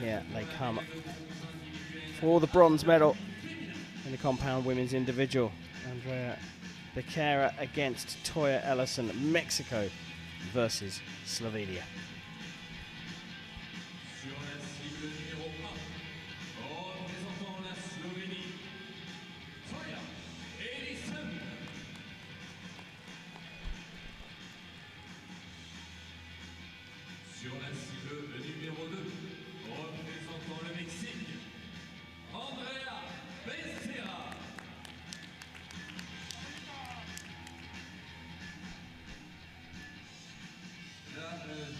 here they come for the bronze medal in the compound women's individual. Andrea Becerra against Toja Ellison, Mexico versus Slovenia. Sur la cible, le numéro 2, représentant le Mexique, Andrea Becerra. La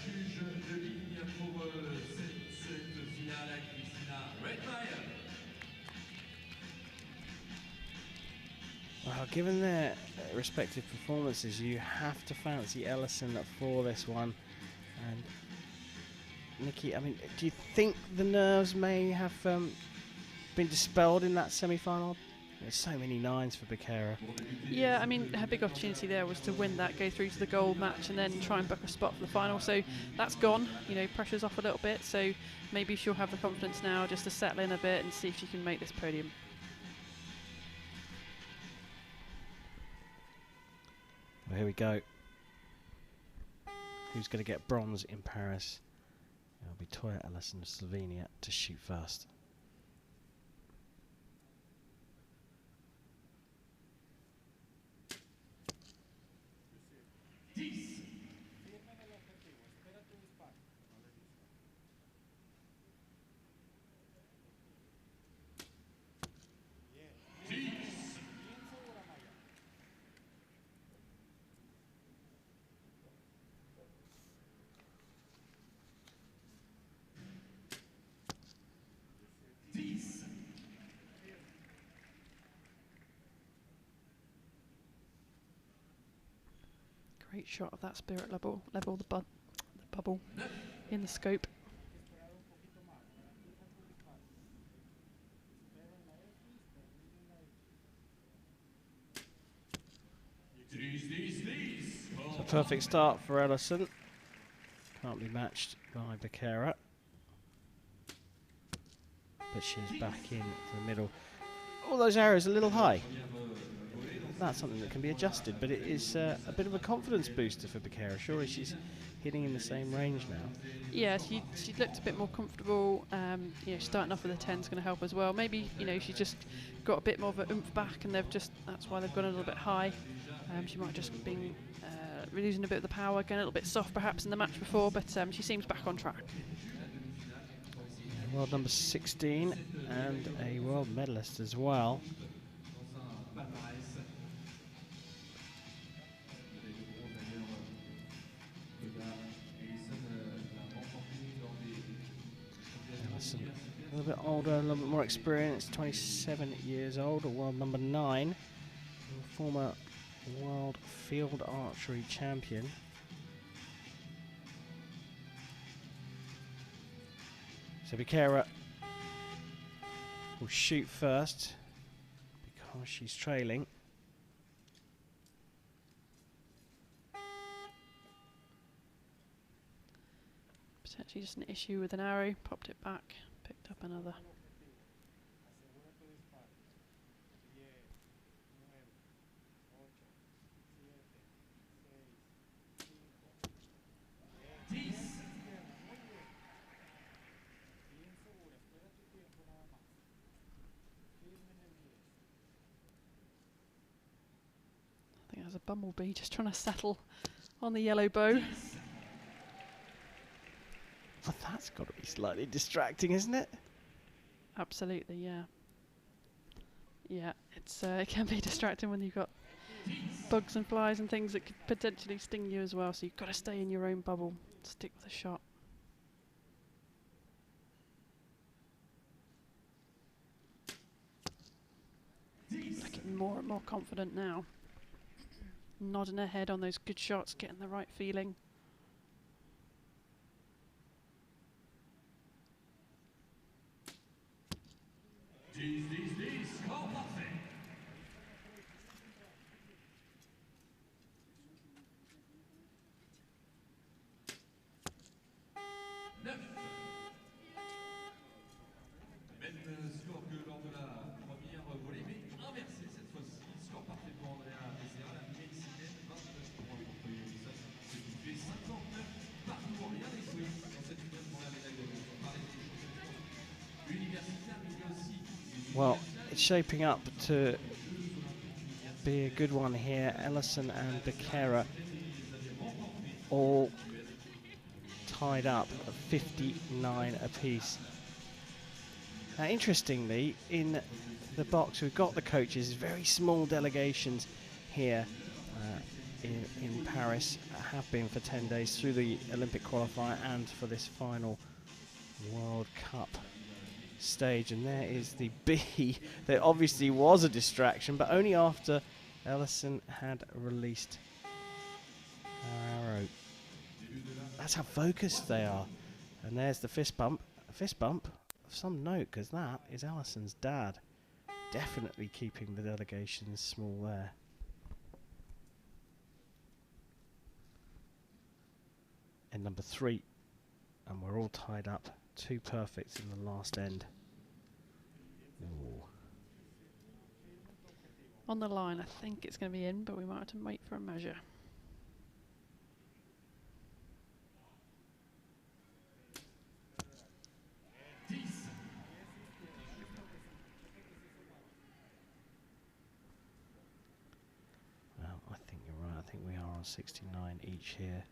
juge de ligne pour cette finale, Christina Redmeyer. Well, given their respective performances, you have to fancy Ellison for this one. And Nikki, I mean, do you think the nerves may have been dispelled in that semi-final? There's so many nines for Becerra. Yeah, I mean, her big opportunity there was to win that, go through to the gold match, and then try and book a spot for the final. So that's gone. You know, pressure's off a little bit. So maybe she'll have the confidence now just to settle in a bit and see if she can make this podium. Well, here we go. Who's going to get bronze in Paris? It'll be Toja Ellison of Slovenia to shoot first. Great shot of that spirit level the bubble in the scope. It's a perfect start for Ellison. Can't be matched by Becerra. But she's back in the middle. All those arrows a little high. That's something that can be adjusted, but it is a bit of a confidence booster for Becerra. Surely she's hitting in the same range now. Yeah, she looked a bit more comfortable. You know, starting off with a 10 is going to help as well. Maybe, you know, she just got a bit more of an oomph back, and that's why they've gone a little bit high. She might have just been losing a bit of the power, getting a little bit soft perhaps in the match before, but she seems back on track. World number 16 and a world medalist as well. Ellison, a little bit older, a little bit more experienced, 27 years old, world number 9, former world field archery champion. So Becerra will shoot first because she's trailing. Potentially just an issue with an arrow, popped it back, picked up another. I think there's a bumblebee just trying to settle on the yellow bow. Well, that's got to be slightly distracting, isn't it? Absolutely, yeah. Yeah, it can be distracting when you've got bugs and flies and things that could potentially sting you as well, so you've got to stay in your own bubble, stick with the shot. Looking more and more confident now. Nodding her head on those good shots, getting the right feeling. Well, it's shaping up to be a good one here. Ellison and Becerra all tied up at 59 apiece. Now, interestingly, in the box, we've got the coaches, very small delegations here in Paris, have been for 10 days through the Olympic qualifier and for this final World Cup stage. And there is the B. There obviously was a distraction, but only after Ellison had released her arrow. That's how focused they are. And there's the fist bump. A fist bump of some note, because that is Ellison's dad. Definitely keeping the delegations small there. And number 3. And we're all tied up. 2 perfects in the last end. Ooh. On the line, I think it's going to be in, but we might have to wait for a measure. Well, I think you're right. I think we are on 69 each here.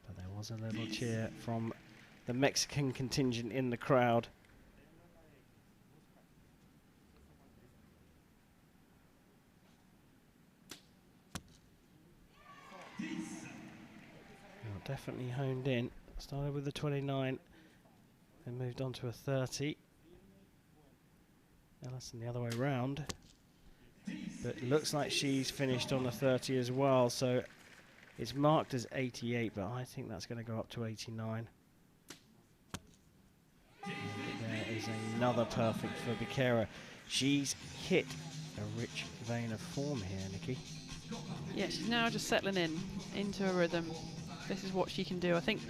But there was a little cheer from the Mexican contingent in the crowd. Definitely honed in. Started with the 29, then moved on to a 30. Ellison the other way round. But it looks like she's finished on a 30 as well, so it's marked as 88, but I think that's going to go up to 89. And there is another perfect for Becerra. She's hit a rich vein of form here, Nikki. Yeah, she's now just settling into a rhythm. This is what she can do. I think,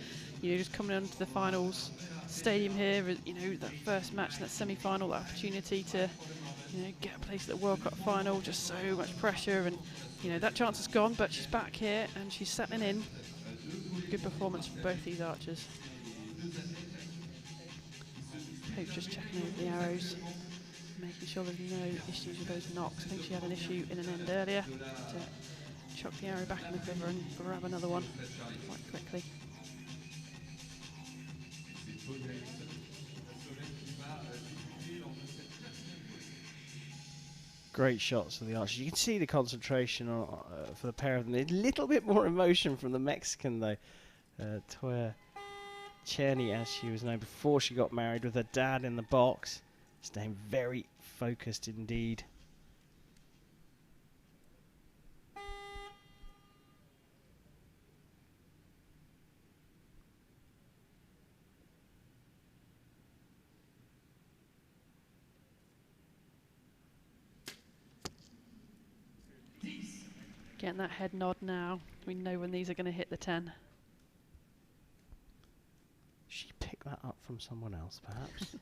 just coming onto the finals stadium here, that first match, that semi-final, that opportunity to, get a place at the World Cup final, just so much pressure, and, that chance is gone, but she's back here and she's settling in. Good performance for both these archers. Coach just checking over the arrows, making sure there's no issues with those knocks. I think she had an issue in an end earlier. Chuck the arrow back in the quiver and grab another one quite quickly. Great shots for the archers. You can see the concentration for the pair of them. A little bit more emotion from the Mexican though. Toja Ellison, as she was known before she got married, with her dad in the box, staying very focused indeed. Getting that head nod now. We know when these are going to hit the 10. She picked that up from someone else, perhaps.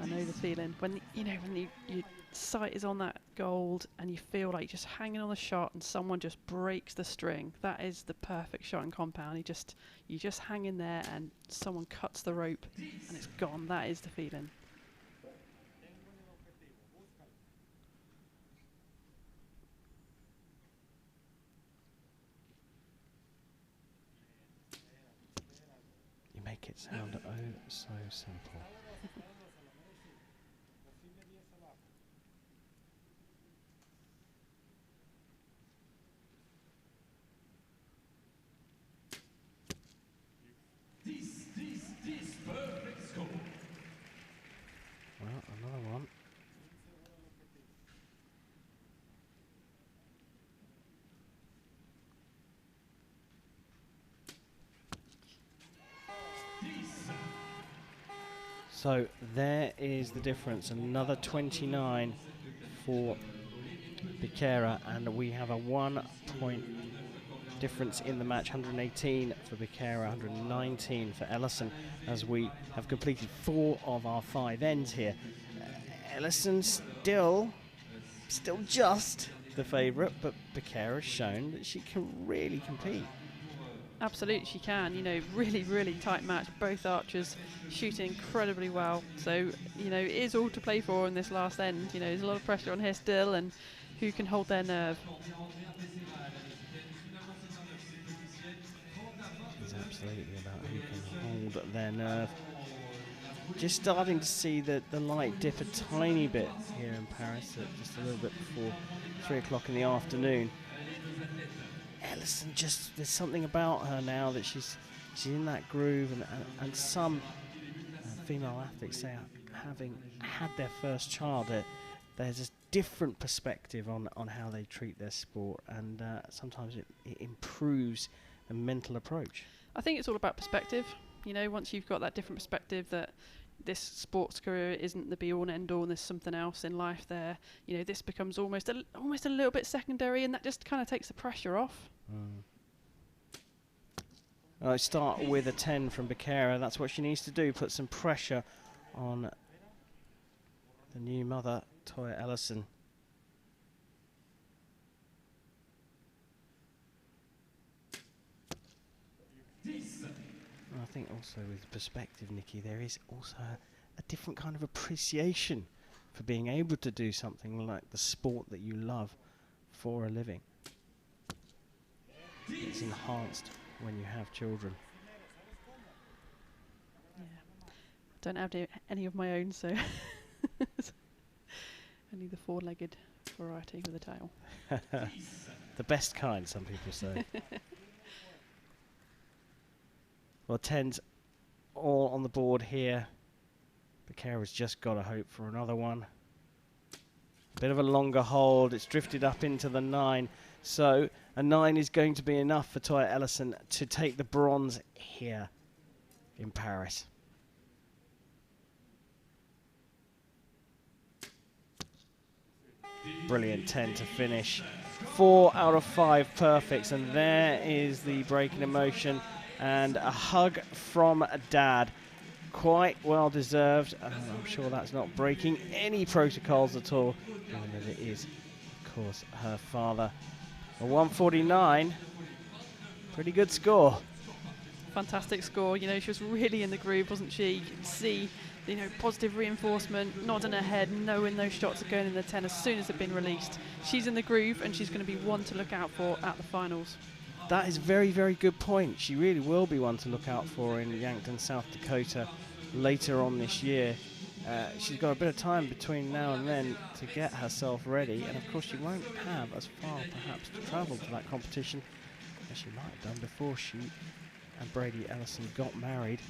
I know the feeling. When your sight is on that gold and you feel like just hanging on the shot and someone just breaks the string, that is the perfect shot in compound. You just hang in there and someone cuts the rope and it's gone. That is the feeling. Make it sound oh so simple. Perfect score. Well, another one. So there is the difference, another 29 for Becerra, and we have a 1 point difference in the match, 118 for Becerra, 119 for Ellison, as we have completed 4 of our 5 ends here. Ellison still just the favourite, but Becerra has shown that she can really compete. Absolutely, she can. You know, really, really tight match. Both archers shooting incredibly well. So, you know, it is all to play for in this last end. You know, there's a lot of pressure on here still, and who can hold their nerve. It's absolutely about who can hold their nerve. Just starting to see the light dip a tiny bit here in Paris, just a little bit before 3 o'clock in the afternoon. Ellison, just there's something about her now that she's in that groove, and some female athletes say having had their first child, there's a different perspective on how they treat their sport, and sometimes it improves a mental approach. I think it's all about perspective. You know, once you've got that different perspective that this sports career isn't the be-all and end-all, and there's something else in life there, you know, this becomes almost a little bit secondary, and that just kind of takes the pressure off. I start with a 10 from Becerra. That's what she needs to do, put some pressure on the new mother, Toja Ellison. I think also with perspective, Nikki, there is also a different kind of appreciation for being able to do something like the sport that you love for a living. It's enhanced when you have children. Yeah. Don't have any of my own, so only the four-legged variety with a tail. The best kind, some people say. Well, 10's all on the board here. Becerra's just got to hope for another one. Bit of a longer hold. It's drifted up into the 9. So a 9 is going to be enough for Toja Ellison to take the bronze here in Paris. Brilliant 10 to finish. 4 out of 5 perfects, and there is the break in emotion. And a hug from Dad. Quite well deserved. I'm sure that's not breaking any protocols at all, given that it is, of course, her father. A 149. Pretty good score. Fantastic score. You know, she was really in the groove, wasn't she? You can see, you know, positive reinforcement, nodding her head, knowing those shots are going in the 10 as soon as they've been released. She's in the groove, and she's going to be one to look out for at the finals. That is a very, very good point. She really will be one to look out for in Yankton, South Dakota later on this year. She's got a bit of time between now and then to get herself ready, and of course she won't have as far perhaps to travel to that competition as she might have done before she and Brady Ellison got married.